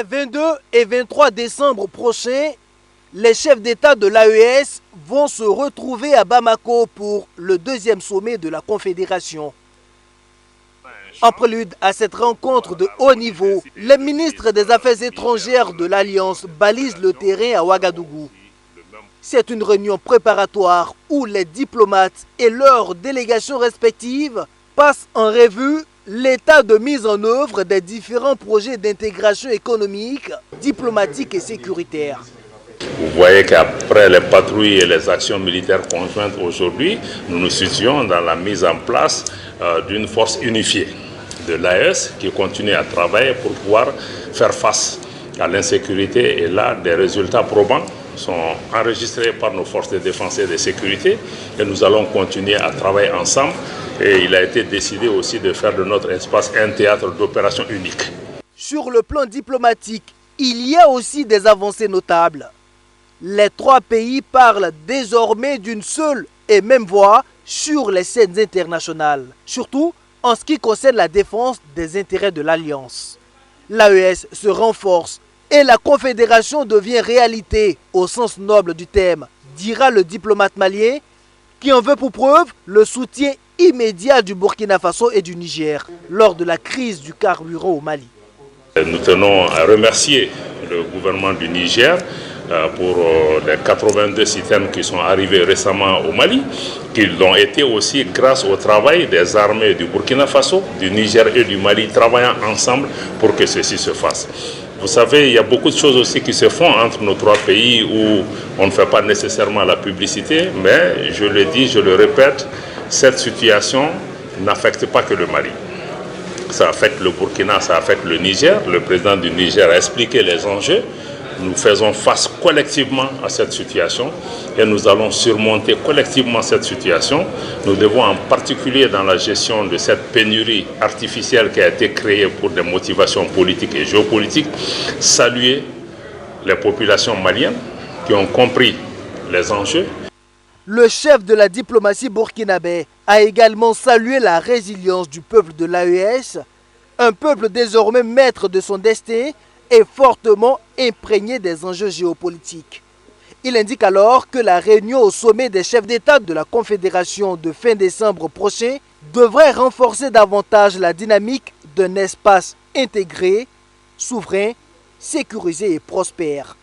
Le 22 et 23 décembre prochains, les chefs d'État de l'AES vont se retrouver à Bamako pour le deuxième sommet de la Confédération. En prélude à cette rencontre de haut niveau, les ministres des Affaires étrangères de l'Alliance balisent le terrain à Ouagadougou. C'est une réunion préparatoire où les diplomates et leurs délégations respectives passent en revue l'état de mise en œuvre des différents projets d'intégration économique, diplomatique et sécuritaire. Vous voyez qu'après les patrouilles et les actions militaires conjointes aujourd'hui, nous nous situons dans la mise en place d'une force unifiée de l'AES qui continue à travailler pour pouvoir faire face à l'insécurité. Et là, des résultats probants sont enregistrés par nos forces de défense et de sécurité. Et nous allons continuer à travailler ensemble. Et il a été décidé aussi de faire de notre espace un théâtre d'opération unique. Sur le plan diplomatique, il y a aussi des avancées notables. Les trois pays parlent désormais d'une seule et même voix sur les scènes internationales, surtout en ce qui concerne la défense des intérêts de l'Alliance. L'AES se renforce et la Confédération devient réalité au sens noble du terme, dira le diplomate malien qui en veut pour preuve le soutien immédiat du Burkina Faso et du Niger lors de la crise du carburant au Mali. Nous tenons à remercier le gouvernement du Niger pour les 82 citernes qui sont arrivées récemment au Mali, qui l'ont été aussi grâce au travail des armées du Burkina Faso, du Niger et du Mali, travaillant ensemble pour que ceci se fasse. Vous savez, il y a beaucoup de choses aussi qui se font entre nos trois pays où on ne fait pas nécessairement la publicité, mais je le dis, je le répète, cette situation n'affecte pas que le Mali. Ça affecte le Burkina, ça affecte le Niger. Le président du Niger a expliqué les enjeux. Nous faisons face collectivement à cette situation et nous allons surmonter collectivement cette situation. Nous devons en particulier dans la gestion de cette pénurie artificielle qui a été créée pour des motivations politiques et géopolitiques, saluer les populations maliennes qui ont compris les enjeux. Le chef de la diplomatie burkinabé a également salué la résilience du peuple de l'AES, un peuple désormais maître de son destin et fortement imprégné des enjeux géopolitiques. Il indique alors que la réunion au sommet des chefs d'État de la Confédération de fin décembre prochain devrait renforcer davantage la dynamique d'un espace intégré, souverain, sécurisé et prospère.